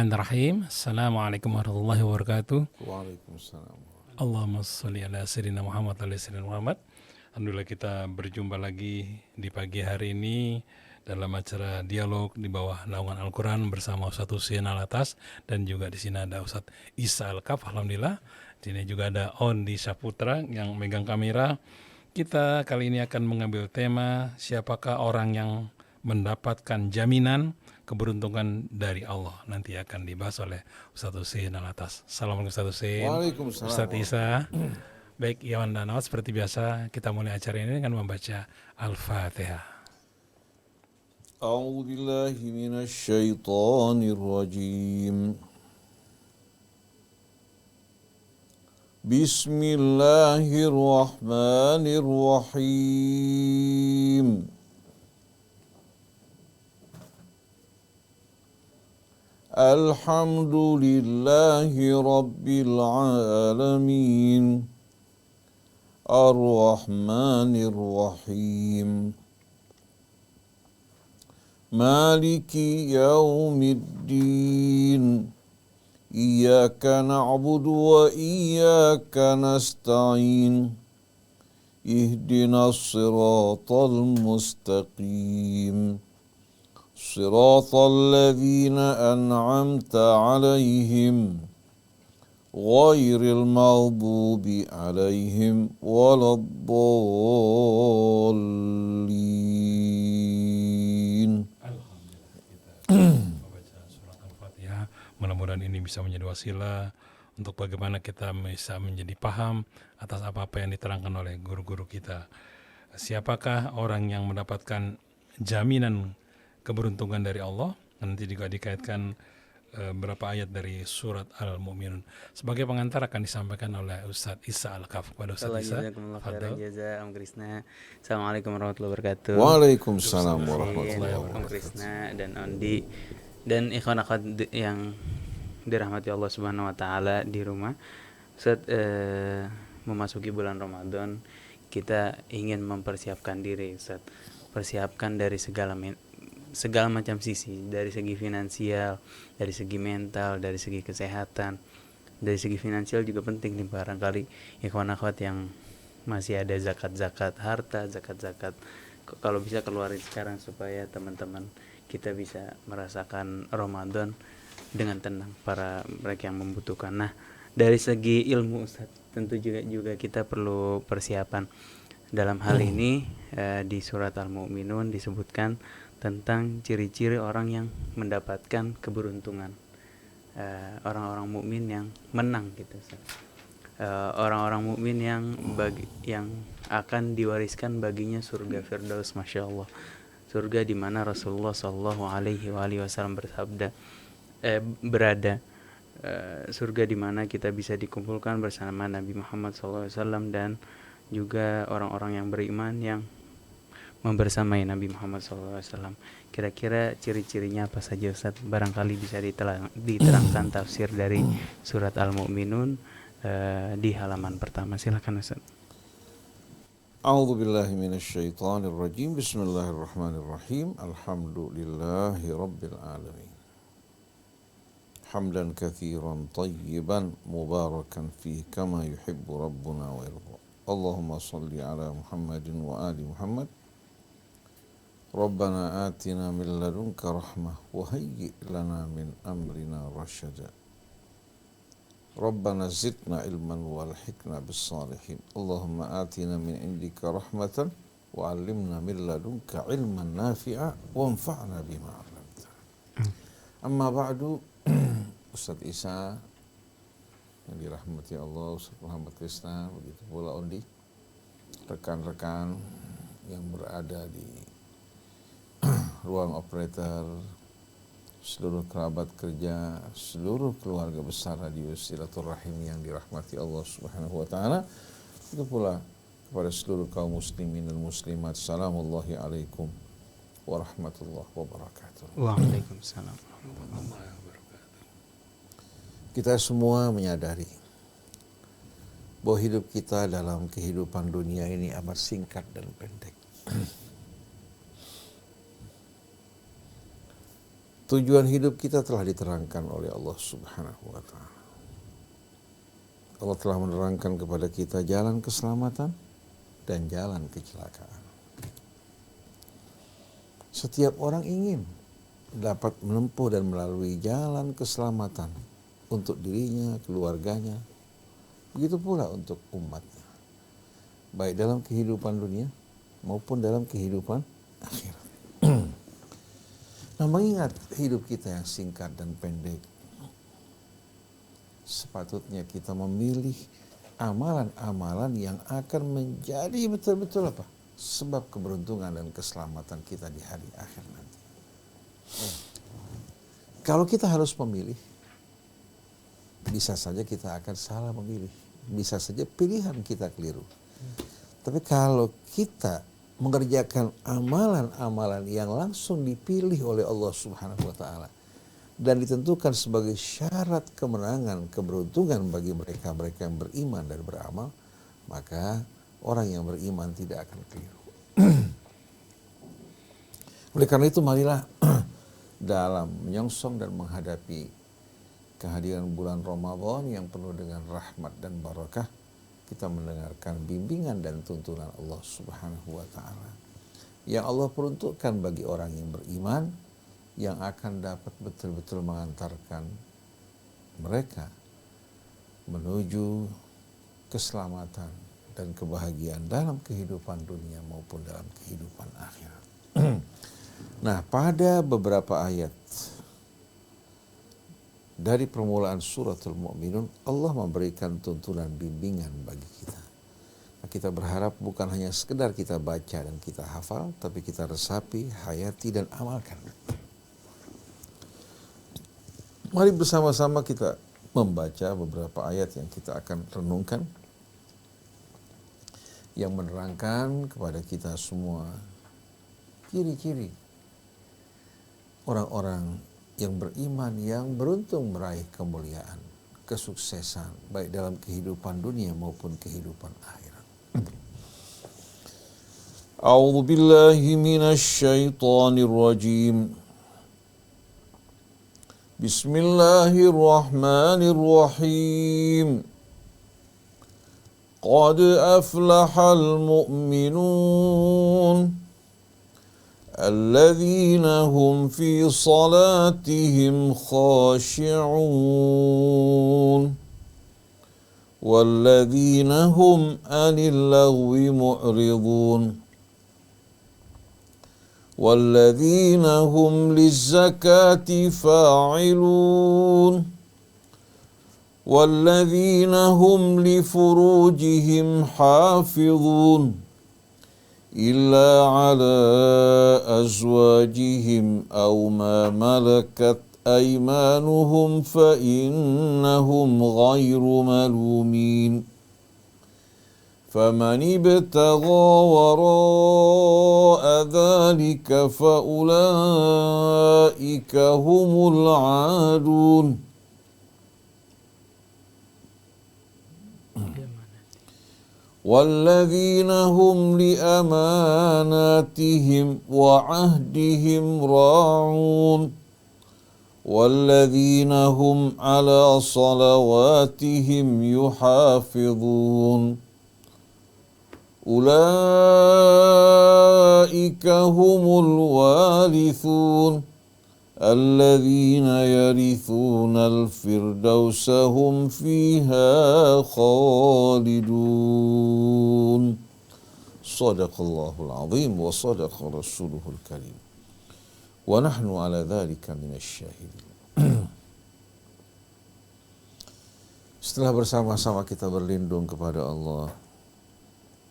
Bismillahirrahmanirrahim. Assalamualaikum warahmatullahi wabarakatuh. Waalaikumsalam. Allahumma sholli ala sayyidina Muhammad wa ala sayyidina Muhammad. Alhamdulillah kita berjumpa lagi di pagi hari ini dalam acara dialog di bawah naungan Al-Quran bersama Ustadz Husein Alatas, dan juga di sini ada Ustadz Isa Al-Kaf. Alhamdulillah. Di sini juga ada Ondi Saputra yang megang kamera. Kita kali ini akan mengambil tema siapakah orang yang mendapatkan jaminan keberuntungan dari Allah. Nanti akan dibahas oleh Ustadz Husein Alatas. Assalamualaikum Ustadz Husein. Waalaikumsalam. Ustadz Isa. Baik, Iwan dan Awad, seperti biasa kita mulai acara ini dengan membaca Al-Fatihah. A'udzu billahi minasy syaithanir rajim. Bismillahirrahmanirrahim. Alhamdulillahi rabbil alamin. Ar-Rahmanir Rahim. Maliki yaumiddin. Iyyaka na'budu wa iyyaka nasta'in. Ihdinas siratal mustaqim. Siratal ladzina an'amta 'alaihim ghairil maghdubi 'alaihim waladdallin. Membaca surat Al-Fatihah, mudah-mudahan ini bisa menjadi wasilah untuk bagaimana kita bisa menjadi paham atas apa-apa yang diterangkan oleh guru-guru kita. Siapakah orang yang mendapatkan jaminan keberuntungan dari Allah? Nanti juga dikaitkan berapa ayat dari surat Al-Mu'minun. Sebagai pengantar akan disampaikan oleh Ustadz Isa Al-Kaf. Kepada Ustadz Isa, Fadl. Om Krisna. Assalamualaikum warahmatullahi wabarakatuh. Waalaikumsalam warahmatullahi Om wabarakatuh. Krisna dan Ondi dan ikhwan akhwat yang dirahmati Allah Subhanahu wa taala di rumah. Saat memasuki bulan Ramadan, kita ingin mempersiapkan diri, Ustaz. Persiapkan dari segala macam sisi, dari segi finansial, dari segi mental, dari segi kesehatan. Dari segi finansial juga penting nih, barangkali ikhwan akhwat yang masih ada zakat-zakat harta, zakat-zakat, kalau bisa keluarin sekarang supaya teman-teman kita bisa merasakan Ramadan dengan tenang, para mereka yang membutuhkan. Nah, dari segi ilmu, Ustaz, tentu juga kita perlu persiapan. Dalam hal ini di surat Al-Mu'minun disebutkan tentang ciri-ciri orang yang mendapatkan keberuntungan, orang-orang mukmin yang menang gitu, orang-orang mukmin yang akan diwariskan baginya surga Firdaus, masya Allah, surga di mana Rasulullah Shallallahu Alaihi Wasallam berada, surga di mana kita bisa dikumpulkan bersama Nabi Muhammad SAW dan juga orang-orang yang beriman yang membersamai Nabi Muhammad SAW. Kira-kira ciri-cirinya apa saja, Ustaz? Barangkali bisa diterangkan tafsir dari surat Al-Mu'minun di halaman pertama. Silakan, Ustaz. A'udzu billahi minasy syaithanir rajim. Bismillahirrahmanirrahim. Alhamdulillahi rabbil alamin. Hamdan katsiran tayyiban mubarakan fihi kama yuhibbu rabbuna wa yarda. Allahumma salli ala Muhammadin wa ali Muhammad. Rabbana atina min ladunka rahmah wa hayyi' lana min amrina rasyada. Rabbana zidna ilman walhiqna bis salihin. Allahumma atina min indika rahmatan wa 'allimna min ladunka ilman nafi'a wanfa'na bima 'allamtana. Amma ba'du. Ustadz Isa yang dirahmati Allah, Ustadz Muhammad Krisna, begitu pula Ondi, rekan-rekan yang berada di ruang operator, seluruh kerabat kerja, seluruh keluarga besar Radio Silaturahim yang dirahmati Allah Subhanahu wa taala. Itu pula kepada seluruh kaum muslimin dan muslimat. Assalamualaikum alaikum warahmatullahi wabarakatuh. Waalaikumsalam. Kita semua menyadari bahwa hidup kita dalam kehidupan dunia ini amat singkat dan pendek. Tujuan hidup kita telah diterangkan oleh Allah Subhanahu wa taala. Allah telah menerangkan kepada kita jalan keselamatan dan jalan kecelakaan. Setiap orang ingin dapat menempuh dan melalui jalan keselamatan untuk dirinya, keluarganya, begitu pula untuk umatnya, baik dalam kehidupan dunia maupun dalam kehidupan akhirat. Nah, mengingat hidup kita yang singkat dan pendek, sepatutnya kita memilih amalan-amalan yang akan menjadi betul-betul apa? Sebab keberuntungan dan keselamatan kita di hari akhir nanti. Kalau kita harus memilih, bisa saja kita akan salah memilih. Bisa saja pilihan kita keliru. Tapi kalau kita mengerjakan amalan-amalan yang langsung dipilih oleh Allah Subhanahu wa taala dan ditentukan sebagai syarat kemenangan, keberuntungan bagi mereka-mereka yang beriman dan beramal, maka orang yang beriman tidak akan keliru. Oleh karena itu, marilah dalam menyongsong dan menghadapi kehadiran bulan Ramadan yang penuh dengan rahmat dan barakah, kita mendengarkan bimbingan dan tuntunan Allah Subhanahu wa taala yang Allah peruntukkan bagi orang yang beriman, yang akan dapat betul-betul mengantarkan mereka menuju keselamatan dan kebahagiaan dalam kehidupan dunia maupun dalam kehidupan akhirat. Nah, pada beberapa ayat dari permulaan suratul Mu'minun, Allah memberikan tuntunan bimbingan bagi kita. Nah, kita berharap bukan hanya sekedar kita baca dan kita hafal, tapi kita resapi, hayati, dan amalkan. Mari bersama-sama kita membaca beberapa ayat yang kita akan renungkan, yang menerangkan kepada kita semua ciri-ciri orang-orang yang beriman, yang beruntung meraih kemuliaan, kesuksesan, baik dalam kehidupan dunia maupun kehidupan akhirat. A'udzu billahi minasy syaithanir rajim. Bismillahirrahmanirrahim. Qad aflahal mu'minun الذين هم في صلاتهم خاشعون والذين هم عن اللغو معرضون والذين هم للزكاة فاعلون والذين هم لفروجهم حافظون إلا على أزواجهم أو ما ملكت أيمانهم فإنهم غير ملومين فمن ابتغى وراء ذلك فأولئك هم العادون والذين هم لأماناتهم وعهدهم راعون والذين هم على صلواتهم يحافظون أولئك هم الوارثون الذين يرثون الفردوس هم فيها خالدون صدق الله العظيم وصدق رسوله الكريم ونحن على ذلك من الشاهدين. Setelah bersama-sama kita berlindung kepada Allah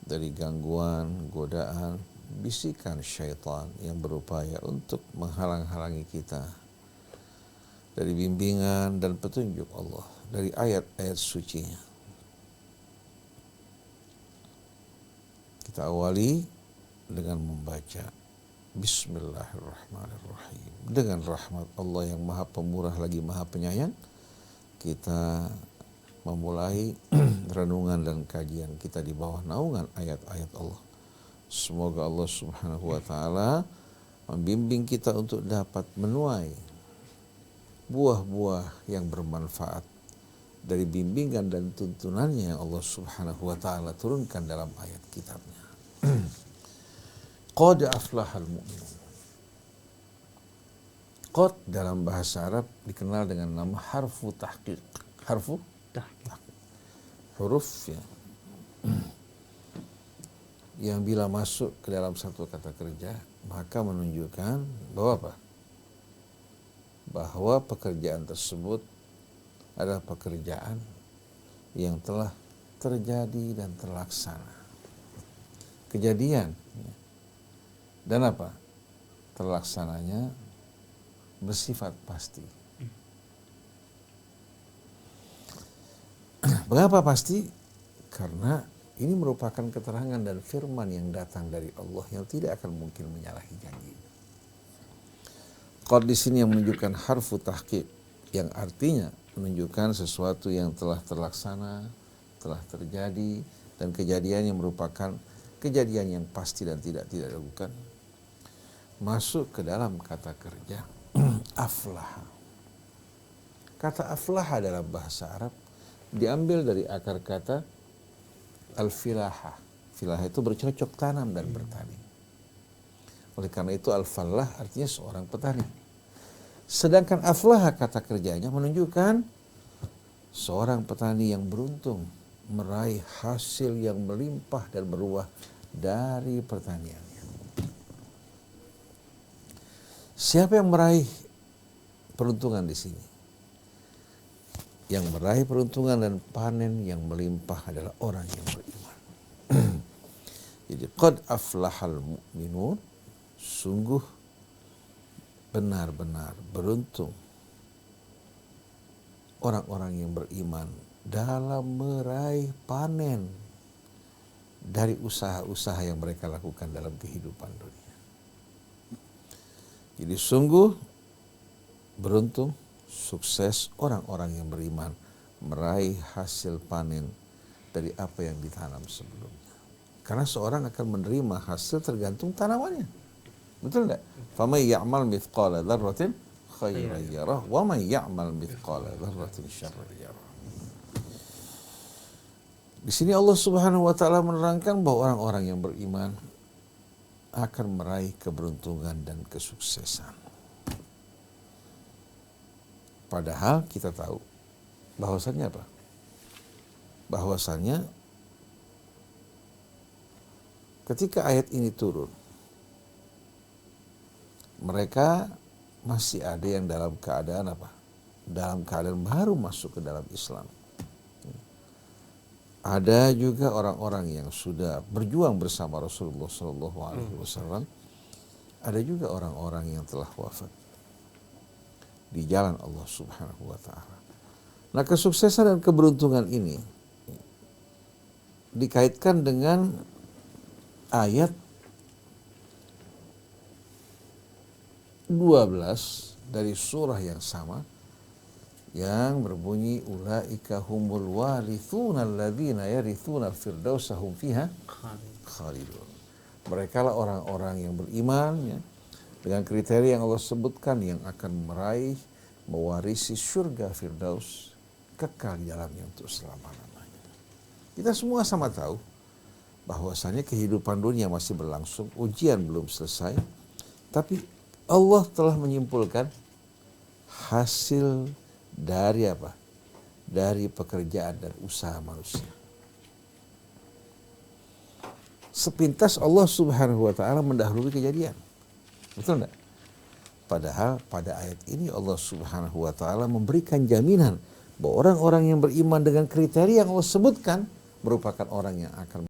dari gangguan, godaan, bisikan syaitan yang berupaya untuk menghalang-halangi kita dari bimbingan dan petunjuk Allah, dari ayat-ayat suci-Nya. Kita awali dengan membaca Bismillahirrahmanirrahim. Dengan rahmat Allah yang maha pemurah lagi maha penyayang, kita memulai renungan dan kajian kita di bawah naungan ayat-ayat Allah. Semoga Allah Subhanahu wa taala membimbing kita untuk dapat menuai buah-buah yang bermanfaat dari bimbingan dan tuntunannya yang Allah Subhanahu wa taala turunkan dalam ayat kitabnya. Qad aflahal mu'minun. Qad dalam bahasa Arab dikenal dengan nama harfu tahqiq. Harfu tahqiq. Huruf ya, yang bila masuk ke dalam satu kata kerja maka menunjukkan bahwa apa? Bahwa pekerjaan tersebut adalah pekerjaan yang telah terjadi dan terlaksana. Kejadian ya. Dan apa? Terlaksananya bersifat pasti. Mengapa pasti? Karena ini merupakan keterangan dan firman yang datang dari Allah yang tidak akan mungkin menyalahi janji. Qad di sini yang menunjukkan harfu tahqiq, yang artinya menunjukkan sesuatu yang telah terlaksana, telah terjadi, dan kejadian yang merupakan kejadian yang pasti dan tidak diragukan. Masuk ke dalam kata kerja aflaha. Kata aflaha dalam bahasa Arab diambil dari akar kata al-filaha. Filaha itu bercocok tanam dan bertani. Oleh karena itu al-fallah artinya seorang petani. Sedangkan aflaha kata kerjanya menunjukkan seorang petani yang beruntung meraih hasil yang melimpah dan berbuah dari pertaniannya. Siapa yang meraih peruntungan di sini? Yang meraih peruntungan dan panen yang melimpah adalah orang yang beriman. Jadi qad aflahal mu'minun, sungguh benar-benar beruntung orang-orang yang beriman dalam meraih panen dari usaha-usaha yang mereka lakukan dalam kehidupan dunia. Jadi sungguh beruntung, sukses orang-orang yang beriman meraih hasil panen dari apa yang ditanam sebelumnya. Karena seorang akan menerima hasil tergantung tanamannya. Betul enggak? Faman ya'mal mithqala dzarratin khairan yarah wa man ya'mal mithqala dzarratin syarran yarah. Di sini Allah Subhanahu wa taala menerangkan bahwa orang-orang yang beriman akan meraih keberuntungan dan kesuksesan. Padahal kita tahu bahwasannya apa? Bahwasannya ketika ayat ini turun, mereka masih ada yang dalam keadaan apa? Dalam keadaan baru masuk ke dalam Islam. Ada juga orang-orang yang sudah berjuang bersama Rasulullah SAW. Ada juga orang-orang yang telah wafat di jalan Allah Subhanahu wa taala. Nah, kesuksesan dan keberuntungan ini dikaitkan dengan ayat 12 dari surah yang sama yang berbunyi ulaika humul warithuna alladzina yarithuna al-firdausa hum fiha khalidun. Mereka lah orang-orang yang beriman ya, dengan kriteria yang Allah sebutkan yang akan meraih mewarisi surga Firdaus kekal di dalamnya untuk selama-lamanya. Kita semua sama tahu bahwasanya kehidupan dunia masih berlangsung, ujian belum selesai, tapi Allah telah menyimpulkan hasil dari apa? Dari pekerjaan dan usaha manusia. Sepintas Allah Subhanahu wa taala mendahului kejadian. Betul enggak? Padahal pada ayat ini Allah Subhanahu wa taala memberikan jaminan bahwa orang-orang yang beriman dengan kriteria yang Allah sebutkan merupakan orang yang akan